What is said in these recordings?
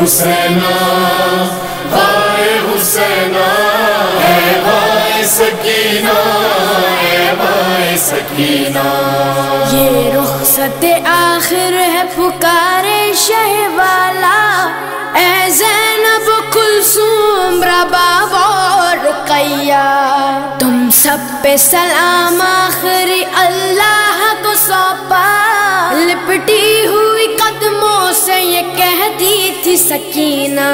حسینہ ہائے حسینہ، اے بھائی سکینہ، اے بھائی سکینہ۔ یہ رخصت آخر ہے پکارے شہ والا، اے زینب کلثوم رباب اور رقیہ، تم سب پہ سلام آخری اللہ کو سونپا، لپٹی ہوئی قدموں سے یہ کہتی تھی سکینہ،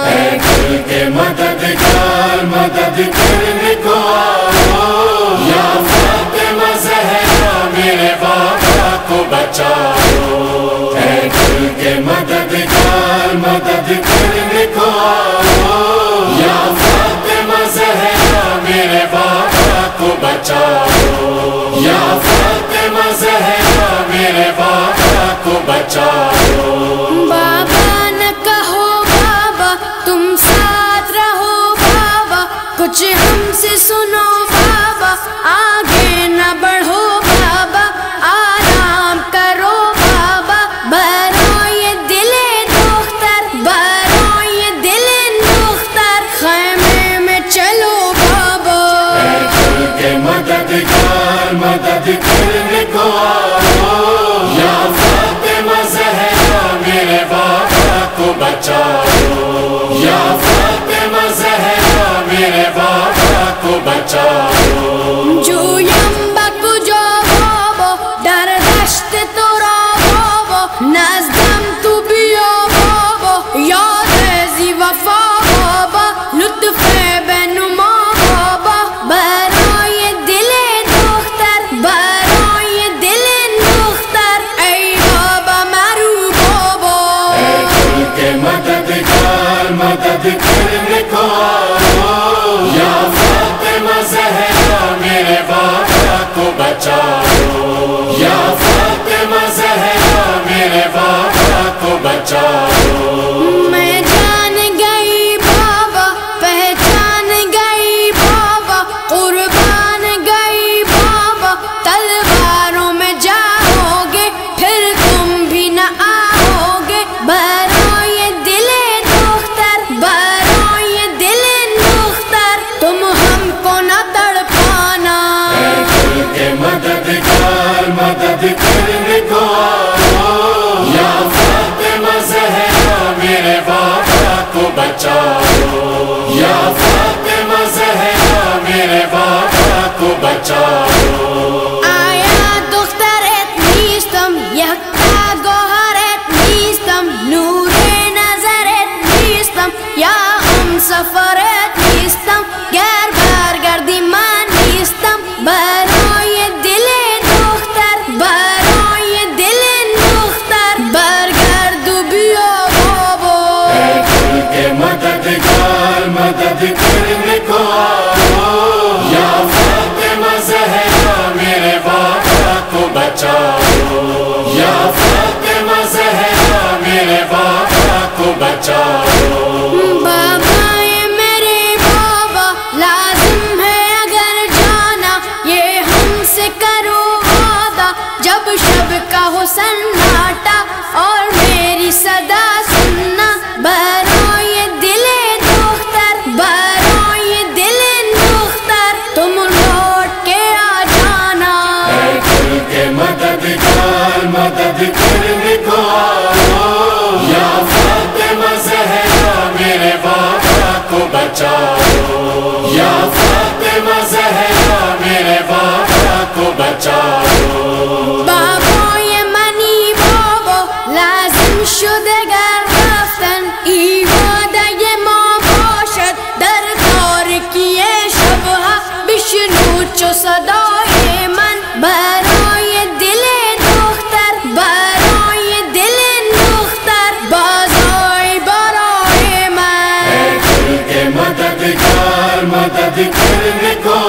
اے دل کے مددگار مدد کرنے کو آؤ، یا فاطمہ زہرا میرے بابا کو بچاؤ، اے دل کے مددگار مدد کرنے کو آؤ، یا فاطمہ زہرا میرے بابا کو بچاؤ، یا فاطمہ زہرا میرے بابا کو بچاؤ۔ بابا نہ کہو بابا تم ساتھ رہو بابا، کچھ ہم سے سنو بابا، آگے نہ بڑھو بابا، آرام کرو بابا، برو یہ دل دختر، برو یہ دل دختر، خیمے میں چلو بابا، اے دل کے مددگار مدد کرنے کو آؤ، یا فاطمہ زہرا میرے بابا کو بچاؤ، یا فاطمہ زہرا میرے بابا کو بچاؤ۔ جو یمبا کجا بابا در دشت تو را بابا، نزدم تو بیا بابا، یاد زی وفا بابا، لطف بنما بابا، برای دل دختر، برای دل دختر، ای بابا مرو بابا، اے دل کے مددگار مدد کرنے کو آؤ، یا فاطمہ زہرا میرے بابا کو بچاؤ، یا فاطمہ زہرا میرے بابا کو بچاؤ۔ میں جان گئی بابا، پہچان گئی بابا، قربان گئی بابا، تلواروں میں جاؤ گے پھر تم بھی نہ آؤ گے، برائے دل دختر، برائے دل دختر، تم ہم کو نہ تڑپانا، اے دل کے مددگار مدد کرنے کو آؤ، یا فاطمہ زہرا میرے بابا کو بچاؤ، یا فاطمہ زہرا میرے بابا کو بچاؤ۔ آیا دخترت نیستم، یکتا گوهرت نیستم، نور نظرت نیستم، یا هم سفرت نیستم، گر برگردی من نیستم، برای دل دختر، برای دل دختر، برگرد و بیا بابا، اے دل کے مددگار مدد کرنے کو آؤ، یا فاطمہ زہرا میرے بابا کو بچاؤ، یا فاطمہ زہرا میرے بابا کو بچاؤ۔ بابا یہ میرے بابا، لازم ہے اگر جانا، یہ ہم سے کرو وعدہ، جب شب کا ہو سناٹا اور میری صدا سننا، برائے دل دختر، برائے دل دختر، تم لوٹ کے آ جانا، اے دل کے مددگار مدد کرنے کو آؤ، یا فاطمہ زہرا میرے بابا کو بچاؤ، یا فاطمہ زہرا میرے بابا کو بچاؤ۔ بابا یہ منی بابا، لازم شده گر رفتن، ایواده ما باشد در تارکی شبها، بشنو چو صدای من، برای دل دختر، برای دل دختر، بازای برای من، اے دل کے مددگار مدد کرنے کو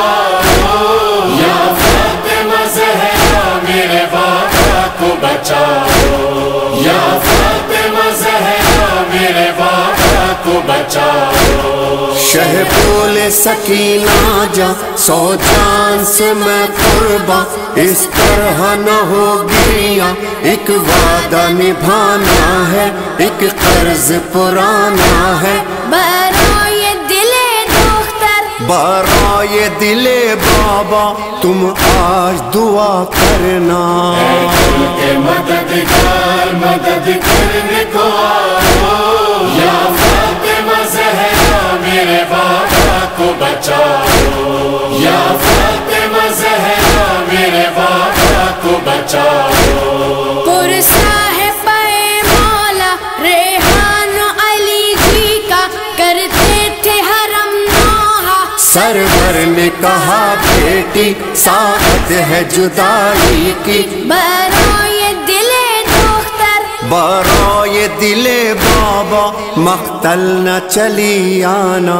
آؤ، یا فاطمہ زہرا میرے بابا کو بچاؤ، یا فاطمہ زہرا میرے بابا کو کو بچاؤ. شہ بولے سکینہ جا 100 جان سے میں قرباں، اس طرح نہ ہوگیا، ایک وعدہ نبھانا ہے، ایک قرض پرانا ہے. برائے دل دختر، برائے دل بابا تم آج دعا کرنا. اے کل کے مددگار مدد کرنے کو آؤ، یا فاطمہ زہرا میرے بابا کو بچاؤ، یا فاطمہ زہرا میرے بابا کو بچاؤ. پرسا ہے پے مولا ریحان علی جی کا، کرتے تھے حرم نوحہ. سرور نے کہا بیٹی ساعت ہے جدائی کی، برائے دل دختر، برائے دل بابا مقتل نہ چلی آنا.